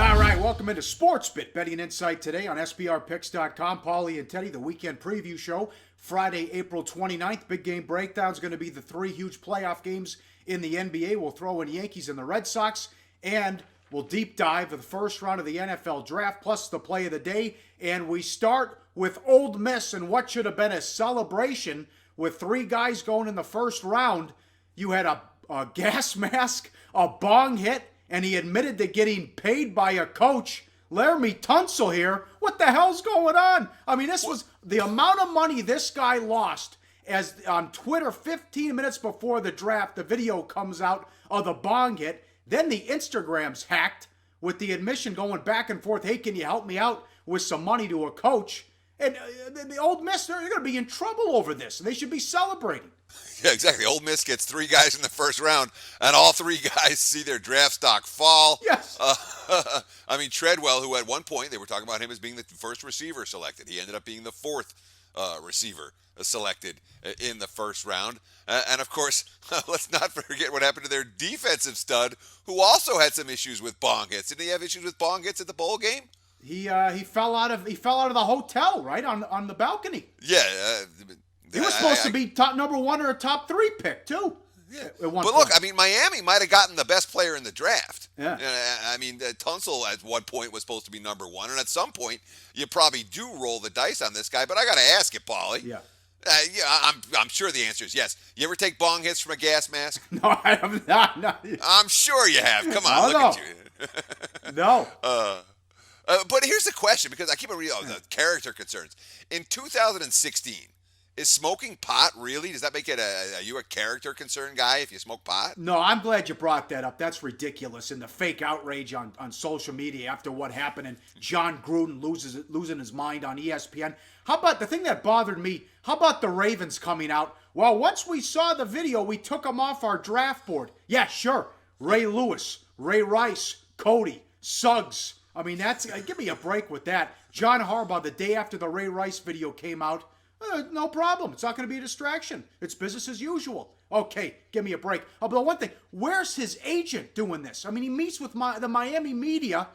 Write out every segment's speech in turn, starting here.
All right, welcome into Sports Bit Betting Insight today on SBRpicks.com. Pauly and Teddy, the weekend preview show, Friday, April 29th. Big game breakdown is going to be the three huge playoff games in the NBA. We'll throw in Yankees and the Red Sox, and we'll deep dive the first round of the NFL draft, plus the play of the day. And we start with Ole Miss and what should have been a celebration with three guys going in the first round. You had a gas mask, a bong hit, and he admitted to getting paid by a coach. Laramie Tunsil here. What the hell's going on? I mean, this was the amount of money this guy lost. As on Twitter 15 minutes before the draft, the video comes out of the bong hit. Then the Instagram's hacked with the admission going back and forth. Hey, can you help me out with some money to a coach? And the Ole Miss, they're going to be in trouble over this. They should be celebrating. Yeah, exactly. Ole Miss gets three guys in the first round, and all three guys see their draft stock fall. Yes. I mean, Treadwell, who at one point they were talking about him as being the first receiver selected. He ended up being the fourth receiver selected in the first round. And, of course, let's not forget what happened to their defensive stud, who also had some issues with bong hits. Didn't he have issues with bong hits at the bowl game? He fell out of the hotel, right, on the balcony. Yeah. He was supposed to be top number one or a top three pick, too. Yeah. But look, I mean, Miami might have gotten the best player in the draft. Yeah. I mean, Tunsil at one point was supposed to be number one, and at some point, you probably do roll the dice on this guy. But I got to ask you, Pauly. Yeah. I'm sure the answer is yes. You ever take bong hits from a gas mask? No, I have not. No. I'm sure you have. Come on, look at you. No. But here's the question, because I keep it real, the character concerns. In 2016, is smoking pot really? Does that make it you a character concern guy if you smoke pot? No, I'm glad you brought that up. That's ridiculous. And the fake outrage on social media after what happened and John Gruden losing his mind on ESPN. How about the thing that bothered me? How about the Ravens coming out? Well, once we saw the video, we took them off our draft board. Yeah, sure. Ray Lewis, Ray Rice, Cody, Suggs. I mean, give me a break with that. John Harbaugh, the day after the Ray Rice video came out, no problem. It's not going to be a distraction. It's business as usual. Okay, give me a break. But one thing, where's his agent doing this? I mean, he meets with the Miami media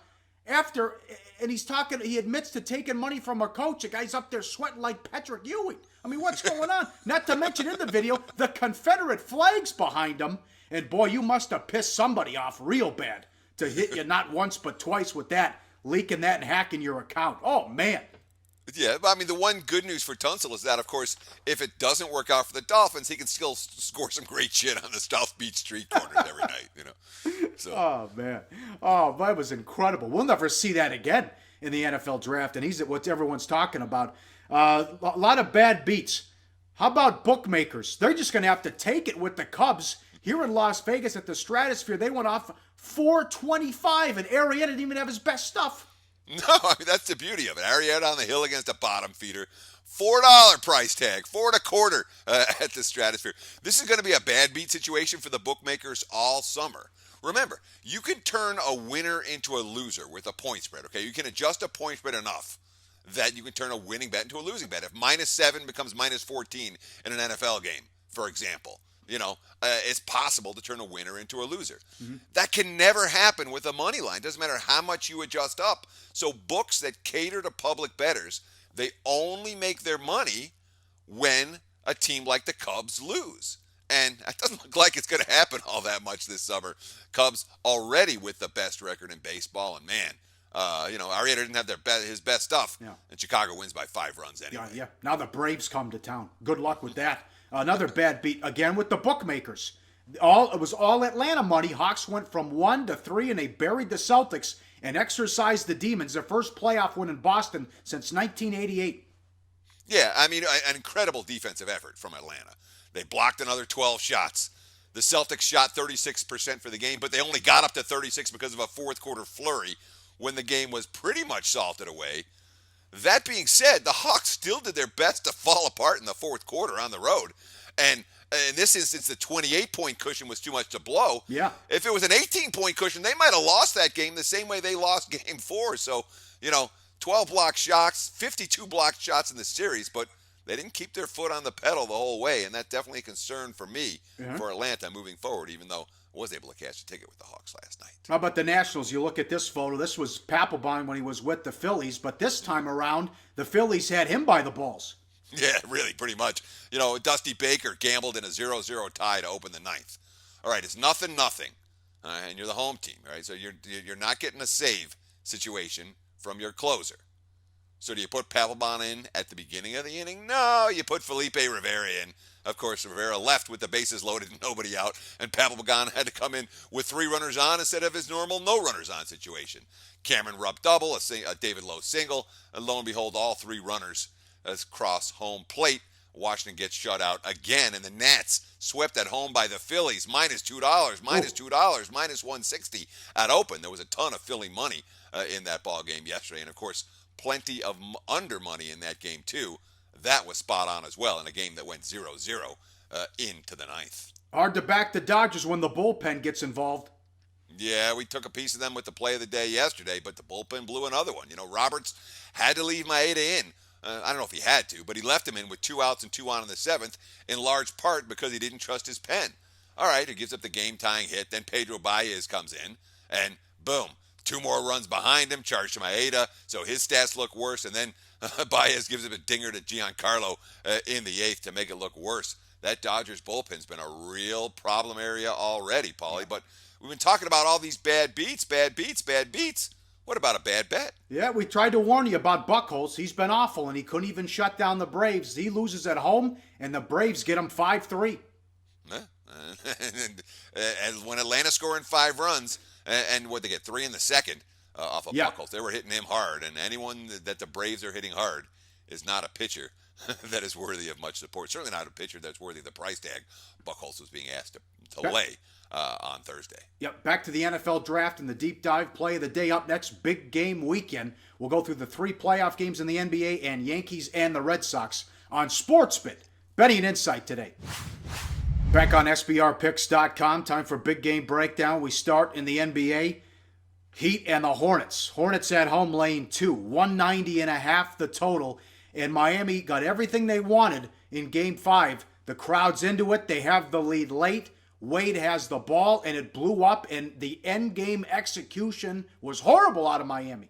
after, and he admits to taking money from a coach. The guy's up there sweating like Patrick Ewing. I mean, what's going on? Not to mention in the video, the Confederate flag's behind him. And boy, you must have pissed somebody off real bad to hit you not once but twice with that, leaking that and hacking your account. Oh, man. Yeah, I mean, the one good news for Tunsil is that, of course, if it doesn't work out for the Dolphins, he can still score some great shit on the South Beach street corners every night, you know. So. Oh, man. Oh, that was incredible. We'll never see that again in the NFL draft, and he's what everyone's talking about. A lot of bad beats. How about bookmakers? They're just going to have to take it with the Cubs. Here in Las Vegas at the Stratosphere, they went off 425, and Arrieta didn't even have his best stuff. No, I mean, that's the beauty of it. Arrieta on the hill against a bottom feeder. $4 price tag, $4.25 at the Stratosphere. This is going to be a bad beat situation for the bookmakers all summer. Remember, you can turn a winner into a loser with a point spread, okay? You can adjust a point spread enough that you can turn a winning bet into a losing bet. If -7 becomes -14 in an NFL game, for example, you know, it's possible to turn a winner into a loser. Mm-hmm. That can never happen with a money line. Doesn't matter how much you adjust up. So books that cater to public bettors, they only make their money when a team like the Cubs lose. And it doesn't look like it's going to happen all that much this summer. Cubs already with the best record in baseball. And man, Arrieta didn't have his best stuff. Yeah. And Chicago wins by 5 runs anyway. Yeah. Now the Braves come to town. Good luck with that. Another bad beat again with the bookmakers. It was all Atlanta money. Hawks went from 1 to 3, and they buried the Celtics and exorcised the Demons. Their first playoff win in Boston since 1988. Yeah, I mean, an incredible defensive effort from Atlanta. They blocked another 12 shots. The Celtics shot 36% for the game, but they only got up to 36 because of a fourth quarter flurry when the game was pretty much salted away. That being said, the Hawks still did their best to fall apart in the fourth quarter on the road. And in this instance, the 28-point cushion was too much to blow. Yeah. If it was an 18-point cushion, they might have lost that game the same way they lost Game 4. So, 12 block shots, 52 blocked shots in the series, but they didn't keep their foot on the pedal the whole way, and that's definitely a concern for me for Atlanta moving forward, even though was able to cash a ticket with the Hawks last night. How about the Nationals? You look at this photo. This was Papelbon when he was with the Phillies, but this time around, the Phillies had him by the balls. Yeah, really, pretty much. Dusty Baker gambled in a 0-0 tie to open the ninth. All right, it's 0-0, and you're the home team, right? So you're not getting a save situation from your closer. So do you put Papelbon in at the beginning of the inning? No, you put Felipe Rivera in. Of course, Rivera left with the bases loaded and nobody out, and Papelbon had to come in with 3 runners on instead of his normal no runners on situation. Cameron Rupp double, a David Lowe single, and lo and behold, all 3 runners cross home plate. Washington gets shut out again, and the Nats swept at home by the Phillies, -$2, -$2, -160 at open. There was a ton of Philly money in that ball game yesterday, and of course, plenty of under money in that game too. That was spot on as well in a game that went 0-0 into the ninth. Hard to back the Dodgers when the bullpen gets involved. Yeah, we took a piece of them with the play of the day yesterday, but the bullpen blew another one. Roberts had to leave Maeda in. I don't know if he had to, but he left him in with 2 outs and 2 on in the 7th, in large part because he didn't trust his pen. All right, he gives up the game-tying hit. Then Pedro Baez comes in, and boom, 2 more runs behind him, charged to Maeda, so his stats look worse. And then Baez gives up a dinger to Giancarlo in the 8th to make it look worse. That Dodgers bullpen's been a real problem area already, Paulie. But we've been talking about all these bad beats. What about a bad bet? Yeah, we tried to warn you about Buchholz. He's been awful, and he couldn't even shut down the Braves. He loses at home, and the Braves get him 5-3. And when Atlanta scoring 5 runs, and what they get 3 in the second off of Buchholz, they were hitting him hard. And anyone that the Braves are hitting hard is not a pitcher that is worthy of much support. Certainly not a pitcher that's worthy of the price tag Buchholz was being asked to lay on Thursday. Yep, back to the NFL draft and the deep dive play of the day up next. Big game weekend. We'll go through the 3 playoff games in the NBA and Yankees and the Red Sox on SportsBit. Betting and insight today. Back on SBRpicks.com. Time for big game breakdown. We start in the NBA. Heat and the Hornets. Hornets at home laying 2. 190.5 the total. And Miami got everything they wanted in Game 5. The crowd's into it. They have the lead late. Wade has the ball, and it blew up, and the end game execution was horrible out of Miami.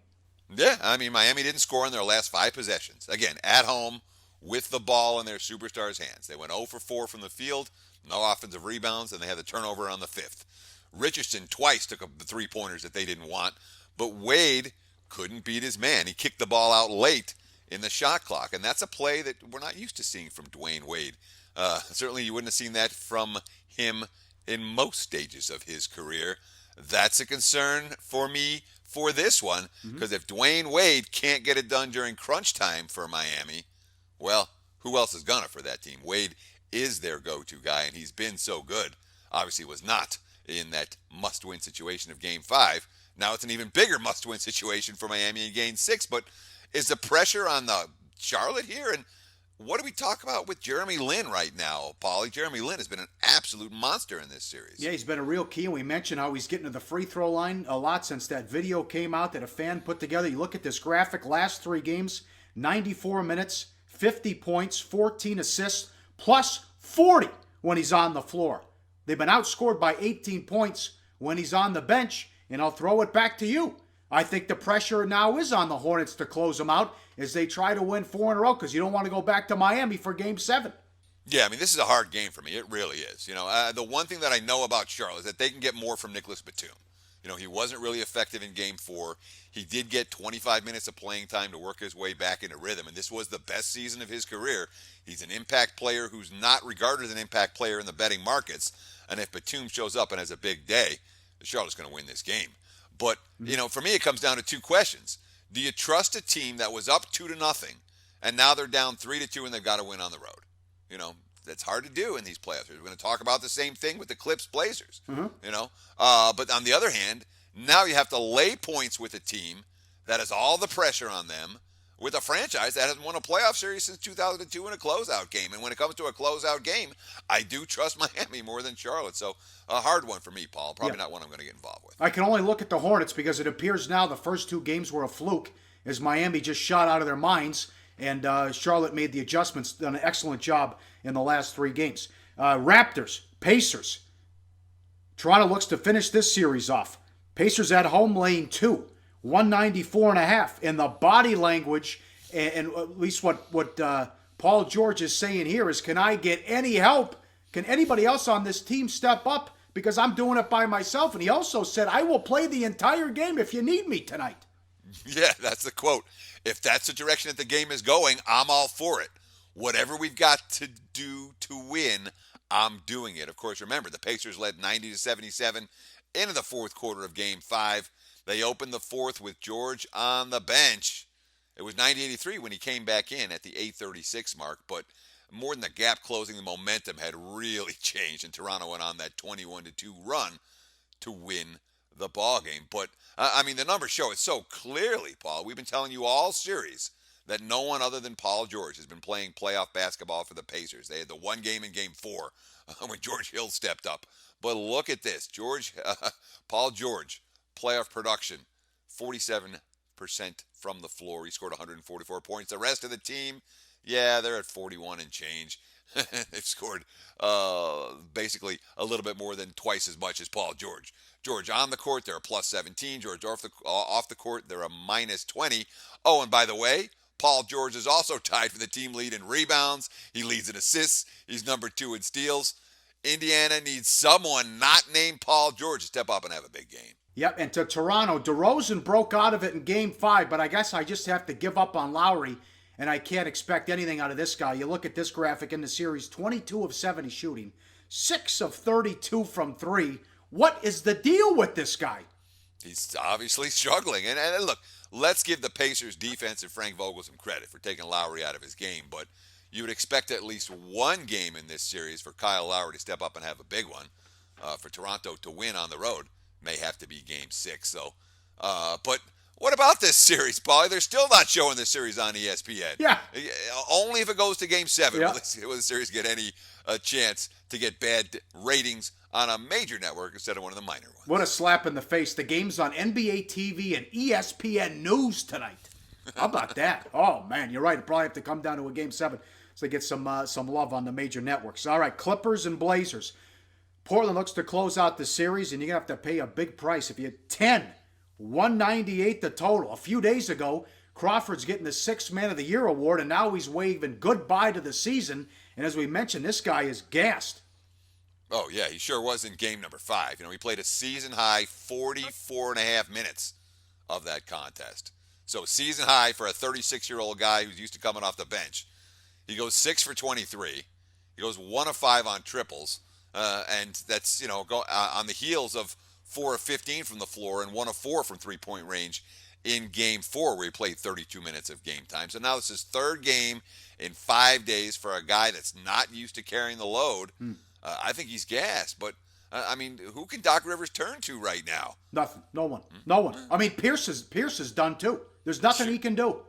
Yeah, I mean, Miami didn't score in their last 5 possessions. Again, at home, with the ball in their superstars' hands. They went 0 for 4 from the field, no offensive rebounds, and they had the turnover on the 5th. Richardson twice took up the 3-pointers that they didn't want, but Wade couldn't beat his man. He kicked the ball out late in the shot clock, and that's a play that we're not used to seeing from Dwayne Wade. Certainly you wouldn't have seen that from him in most stages of his career. That's a concern for me for this one, because if Dwayne Wade can't get it done during crunch time for Miami, well, who else is gonna for that team? Wade is their go-to guy, and he's been so good. Obviously was not in that must-win situation of Game 5. Now it's an even bigger must-win situation for Miami in Game 6, but is the pressure on the Charlotte here? And what do we talk about with Jeremy Lin right now, Paulie? Jeremy Lin has been an absolute monster in this series. Yeah, he's been a real key, and we mentioned how he's getting to the free throw line a lot since that video came out that a fan put together. You look at this graphic, last 3 games, 94 minutes, 50 points, 14 assists, plus 40 when he's on the floor. They've been outscored by 18 points when he's on the bench, and I'll throw it back to you. I think the pressure now is on the Hornets to close them out as they try to win 4 in a row, because you don't want to go back to Miami for Game 7. Yeah, I mean, this is a hard game for me. It really is. The one thing that I know about Charlotte is that they can get more from Nicholas Batum. He wasn't really effective in Game 4. He did get 25 minutes of playing time to work his way back into rhythm, and this was the best season of his career. He's an impact player who's not regarded as an impact player in the betting markets, and if Batum shows up and has a big day, Charlotte's going to win this game. But, for me, it comes down to 2 questions. Do you trust a team that was up 2-0, and now they're down 3-2, and they've got to win on the road? That's hard to do in these playoffs. We're going to talk about the same thing with the Clips Blazers. But on the other hand, now you have to lay points with a team that has all the pressure on them, with a franchise that hasn't won a playoff series since 2002 in a closeout game. And when it comes to a closeout game, I do trust Miami more than Charlotte. So a hard one for me, Paul. Probably not one I'm going to get involved with. I can only look at the Hornets because it appears now the first 2 games were a fluke as Miami just shot out of their minds, and Charlotte made the adjustments, done an excellent job in the last 3 games. Raptors, Pacers. Toronto looks to finish this series off. Pacers at home laying 2, 194.5. And the body language, and at least what Paul George is saying here is, can I get any help? Can anybody else on this team step up? Because I'm doing it by myself. And he also said, I will play the entire game if you need me tonight. Yeah, that's the quote. If that's the direction that the game is going, I'm all for it. Whatever we've got to do to win, I'm doing it. Of course, remember, the Pacers led 90-77 into the fourth quarter of Game 5. They opened the fourth with George on the bench. It was 90-83 when he came back in at the 8:36 mark, but more than the gap closing, the momentum had really changed, and Toronto went on that 21-2 run to win the ball game. But, the numbers show it so clearly, Paul. We've been telling you all series that no one other than Paul George has been playing playoff basketball for the Pacers. They had the one game in Game 4 when George Hill stepped up. But look at this. Paul George, playoff production, 47% from the floor. He scored 144 points. The rest of the team, yeah, they're at 41 and change. They've scored basically a little bit more than twice as much as Paul George. George on the court, they're a plus 17. George off the court, they're a minus 20. Oh, and by the way, Paul George is also tied for the team lead in rebounds. He leads in assists. He's number 2 in steals. Indiana needs someone not named Paul George to step up and have a big game. Yep, and to Toronto, DeRozan broke out of it in Game 5, but I guess I just have to give up on Lowry, and I can't expect anything out of this guy. You look at this graphic in the series, 22 of 70 shooting, 6 of 32 from 3. What is the deal with this guy? He's obviously struggling. And look, let's give the Pacers defense and Frank Vogel some credit for taking Lowry out of his game, but you would expect at least one game in this series for Kyle Lowry to step up and have a big one. For Toronto to win on the road may have to be Game 6. But what about this series, Paulie? They're still not showing this series on ESPN. Yeah. Only if it goes to Game 7 Yeah. will the series get any chance to get bad ratings on a major network instead of one of the minor ones. What a slap in the face. The game's on NBA TV and ESPN News tonight. How about that? Oh, man, you're right. It'll probably have to come down to a Game 7 so they get some love on the major networks. All right, Clippers and Blazers. Portland looks to close out the series, and you're going to have to pay a big price. If you 198 the total. A few days ago, Crawford's getting the 6th Man of the Year award, and now he's waving goodbye to the season. And as we mentioned, this guy is gassed. Oh, yeah, he sure was in game number 5. He played a season-high 44 and a half minutes of that contest. So season-high for a 36-year-old guy who's used to coming off the bench. He goes 6 for 23. He goes 1 of 5 on triples. And that's, on the heels of 4 of 15 from the floor and 1 of 4 from three-point range in Game 4, where he played 32 minutes of game time. So now this is his 3rd game in 5 days for a guy that's not used to carrying the load. I think he's gassed, but who can Doc Rivers turn to right now? Nothing. No one. No one. Pierce is done too. There's nothing he can do.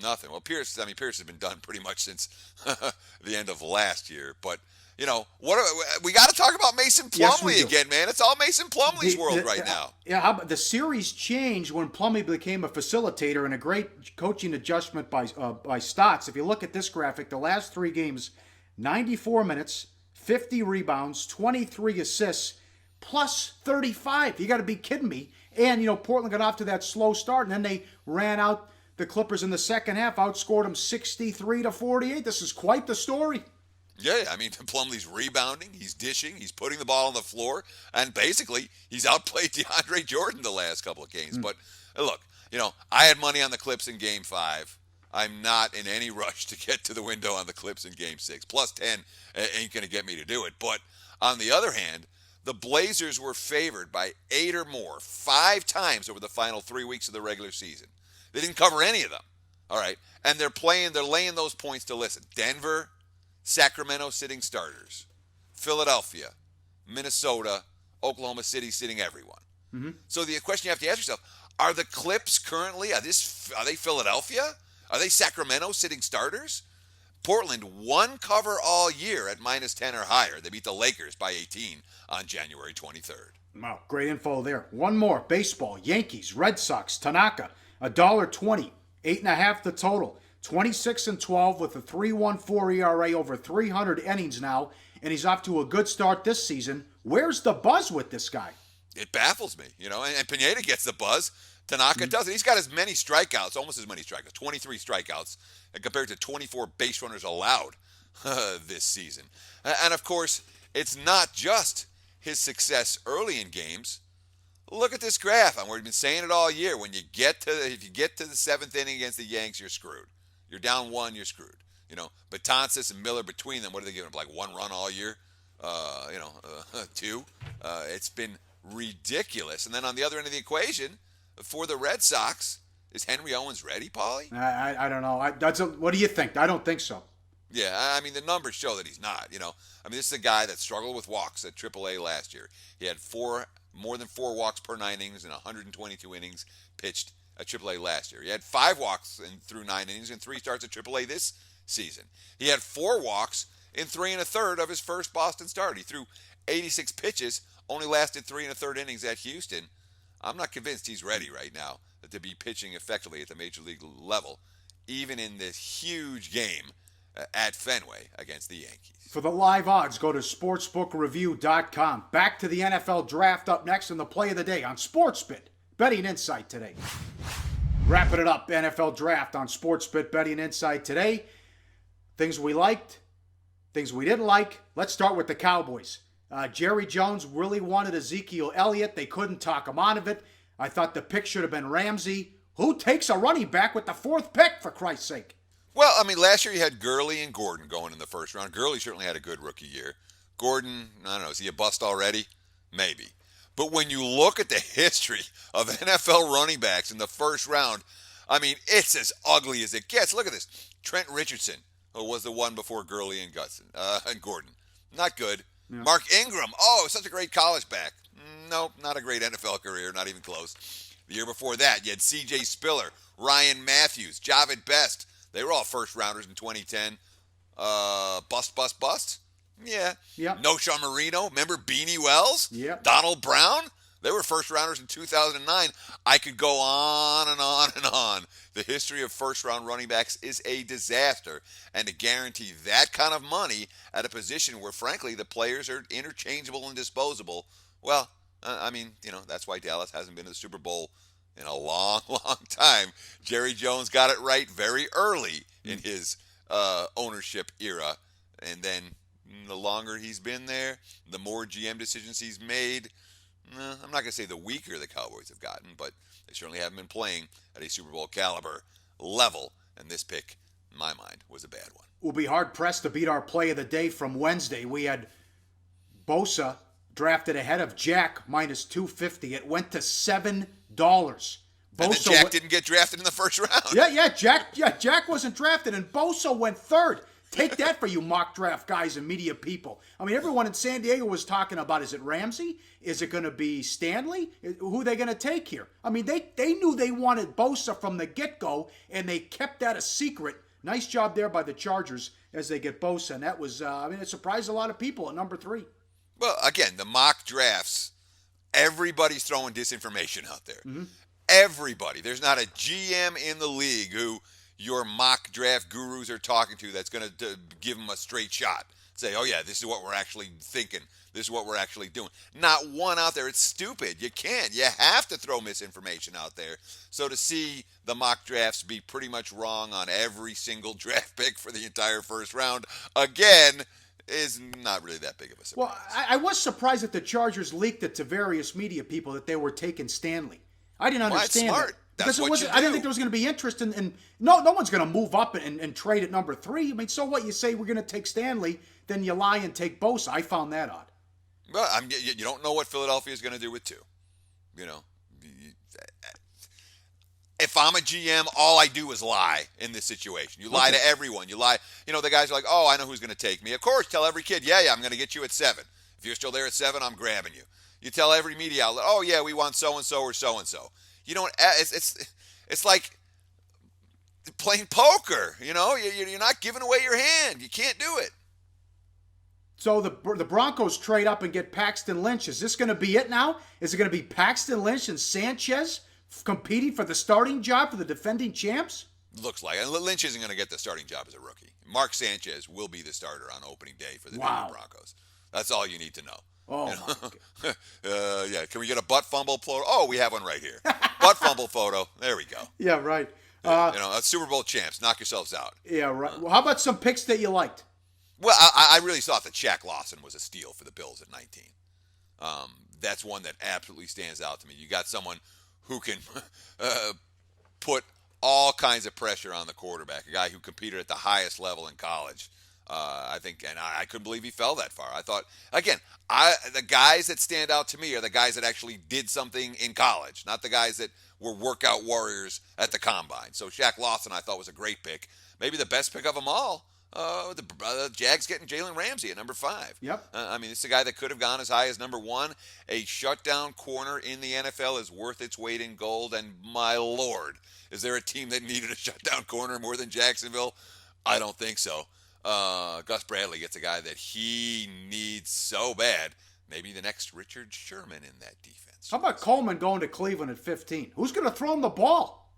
Nothing. Well, Pierce has been done pretty much since the end of last year. But we got to talk about Mason Plumlee again, man. It's all Mason Plumlee's world right now. Yeah, the series changed when Plumlee became a facilitator, and a great coaching adjustment by Stotts. If you look at this graphic, the last 3 games, 94 minutes, 50 rebounds, 23 assists, plus 35. You got to be kidding me. And, Portland got off to that slow start, and then they ran out the Clippers in the second half, outscored them 63-48. This is quite the story. Yeah, Plumlee's rebounding, he's dishing, he's putting the ball on the floor, and basically he's outplayed DeAndre Jordan the last couple of games. But look, I had money on the Clips in Game 5. I'm not in any rush to get to the window on the Clips in Game 6. Plus 10 ain't going to get me to do it. But on the other hand, the Blazers were favored by 8 or more 5 times over the final 3 weeks of the regular season. They didn't cover any of them. All right. And they're laying those points to listen. Denver, Sacramento sitting starters. Philadelphia, Minnesota, Oklahoma City sitting everyone. Mm-hmm. So the question you have to ask yourself, are the Clips currently, are they Philadelphia? Are they Sacramento sitting starters? Portland won cover all year at minus 10 or higher. They beat the Lakers by 18 on January 23rd. Wow, great info there. One more. Baseball. Yankees, Red Sox, Tanaka, $1.20, 8.5 the total. 26-12 with a 3.14 ERA, over 300 innings now, and he's off to a good start this season. Where's the buzz with this guy? It baffles me, and Pineda gets the buzz. Tanaka doesn't. He's got as many strikeouts, almost as many strikeouts, 23 strikeouts, and compared to 24 base runners allowed this season. And of course, it's not just his success early in games. Look at this graph. We've been saying it all year. If you get to the seventh inning against the Yanks, you're screwed. You're down one, you're screwed. Betances and Miller between them, what are they giving up? Like one run all year? Two. It's been ridiculous. And then on the other end of the equation, for the Red Sox, is Henry Owens ready, Pauly? I don't know. What do you think? I don't think so. Yeah, the numbers show that he's not. This is a guy that struggled with walks at AAA last year. He had more than 4 walks per 9 innings and 122 innings pitched at AAA last year. He had 5 walks through 9 innings and 3 starts at AAA this season. He had 4 walks in 3 1/3 of his first Boston start. He threw 86 pitches, only lasted 3 1/3 innings at Houston. I'm not convinced he's ready right now to be pitching effectively at the major league level, even in this huge game at Fenway against the Yankees. For the live odds, go to sportsbookreview.com. Back to the NFL draft up next and the play of the day on SportsBit Betting Insight today. Wrapping it up, NFL draft on SportsBit Betting Insight today. Things we liked, things we didn't like. Let's start with the Cowboys. Jerry Jones really wanted Ezekiel Elliott. They couldn't talk him out of it. I thought the pick should have been Ramsey. Who takes a running back with the 4th pick, for Christ's sake? Well, last year you had Gurley and Gordon going in the first round. Gurley certainly had a good rookie year. Gordon, I don't know, is he a bust already? Maybe. But when you look at the history of NFL running backs in the first round, it's as ugly as it gets. Look at this. Trent Richardson, who was the one before Gurley and Gordon. Not good. Yeah. Mark Ingram, such a great college back. Nope, not a great NFL career, not even close. The year before that, you had C.J. Spiller, Ryan Matthews, Javid Best. They were all first rounders in 2010. Bust? Yeah. Yep. Nosha Marino. Remember Beanie Wells? Yep. Donald Brown? They were first rounders in 2009. I could go on and on and on. The history of first round running backs is a disaster. And to guarantee that kind of money at a position where, frankly, the players are interchangeable and disposable, well, that's why Dallas hasn't been to the Super Bowl in a long, long time. Jerry Jones got it right very early in his ownership era. And then the longer he's been there, the more GM decisions he's made. I'm not going to say the weaker the Cowboys have gotten, but they certainly haven't been playing at a Super Bowl caliber level. And this pick, in my mind, was a bad one. We'll be hard-pressed to beat our play of the day from Wednesday. We had Bosa drafted ahead of Jack minus 250. It went to $7. Bosa and then Jack didn't get drafted in the first round. Jack wasn't drafted, and Bosa went 3rd. Take that for you mock draft guys and media people. Everyone in San Diego was talking about, is it Ramsey? Is it going to be Stanley? Who are they going to take here? They knew they wanted Bosa from the get-go, and they kept that a secret. Nice job there by the Chargers as they get Bosa, and that was, it surprised a lot of people at number 3. Well, again, the mock drafts, everybody's throwing disinformation out there. Mm-hmm. Everybody. There's not a GM in the league who your mock draft gurus are talking to that's going to give them a straight shot. Say, oh, yeah, this is what we're actually thinking. This is what we're actually doing. Not one out there. It's stupid. You can't. You have to throw misinformation out there. So to see the mock drafts be pretty much wrong on every single draft pick for the entire first round, again, is not really that big of a surprise. Well, I was surprised that the Chargers leaked it to various media people that they were taking Stanley. I didn't understand that's smart. It. That's because what you do. I didn't think there was going to be interest in no one's going to move up and trade at number 3. So what? You say we're going to take Stanley, then you lie and take Bosa. I found that odd. Well, you don't know what Philadelphia is going to do with 2. If I'm a GM, all I do is lie in this situation. You lie to everyone. You lie. The guys are like, oh, I know who's going to take me. Of course, tell every kid, yeah, I'm going to get you at 7. If you're still there at 7, I'm grabbing you. You tell every media outlet, oh, yeah, we want so-and-so or so-and-so. You don't, it's like playing poker, You're not giving away your hand. You can't do it. So the Broncos trade up and get Paxton Lynch. Is this going to be it now? Is it going to be Paxton Lynch and Sanchez competing for the starting job for the defending champs? Looks like it. Lynch isn't going to get the starting job as a rookie. Mark Sanchez will be the starter on opening day for the Denver Broncos. That's all you need to know. Oh, You my God. know? Yeah. Can we get a butt fumble photo? Oh, we have one right here. Butt fumble photo. There we go. Yeah, right. Super Bowl champs. Knock yourselves out. Yeah, right. Well, how about some picks that you liked? Well, I really thought that Shaq Lawson was a steal for the Bills at 19. That's one that absolutely stands out to me. You got someone who can put all kinds of pressure on the quarterback, a guy who competed at the highest level in college. I think, and I couldn't believe he fell that far. I thought, again, the guys that stand out to me are the guys that actually did something in college, not the guys that were workout warriors at the combine. So Shaq Lawson, I thought, was a great pick. Maybe the best pick of them all. The Jags getting Jalen Ramsey at number 5. Yep. This is a guy that could have gone as high as number 1. A shutdown corner in the NFL is worth its weight in gold. And my Lord, is there a team that needed a shutdown corner more than Jacksonville? I don't think so. Gus Bradley gets a guy that he needs so bad. Maybe the next Richard Sherman in that defense. How about Coleman going to Cleveland at 15? Who's going to throw him the ball?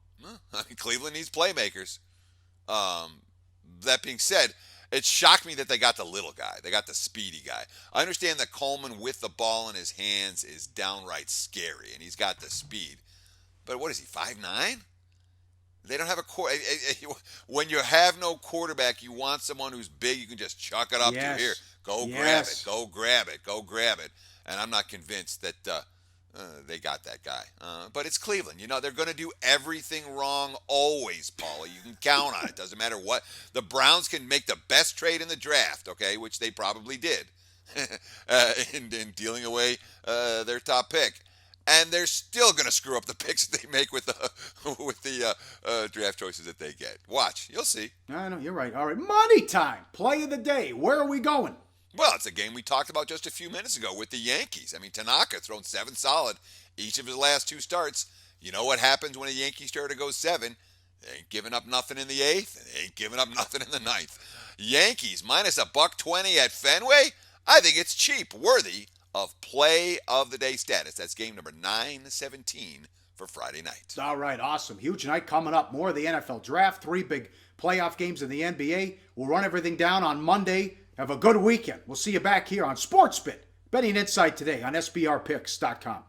Cleveland needs playmakers. That being said, it shocked me that they got the little guy. They got the speedy guy. I understand that Coleman with the ball in his hands is downright scary, and he's got the speed. But what is he, 5'9"? They don't have a when you have no quarterback, you want someone who's big. You can just chuck it up to here. Go grab it. Go grab it. Go grab it. And I'm not convinced that they got that guy. But it's Cleveland. They're going to do everything wrong always, Paulie. You can count on it. Doesn't matter what. The Browns can make the best trade in the draft, okay, which they probably did, in dealing away their top pick. And they're still going to screw up the picks that they make with the draft choices that they get. Watch. You'll see. I know. You're right. All right. Money time. Play of the day. Where are we going? Well, it's a game we talked about just a few minutes ago with the Yankees. Tanaka thrown 7 solid each of his last 2 starts. You know what happens when a Yankee starter goes 7? They ain't giving up nothing in the 8th, and they ain't giving up nothing in the 9th. Yankees minus $1.20 at Fenway? I think it's cheap, worthy of play of the day status. That's game number 917 for Friday night. All right, awesome. Huge night coming up. More of the NFL draft, 3 big playoff games in the NBA. We'll run everything down on Monday. Have a good weekend. We'll see you back here on SportsBit, Betting Insight today on SBRPicks.com.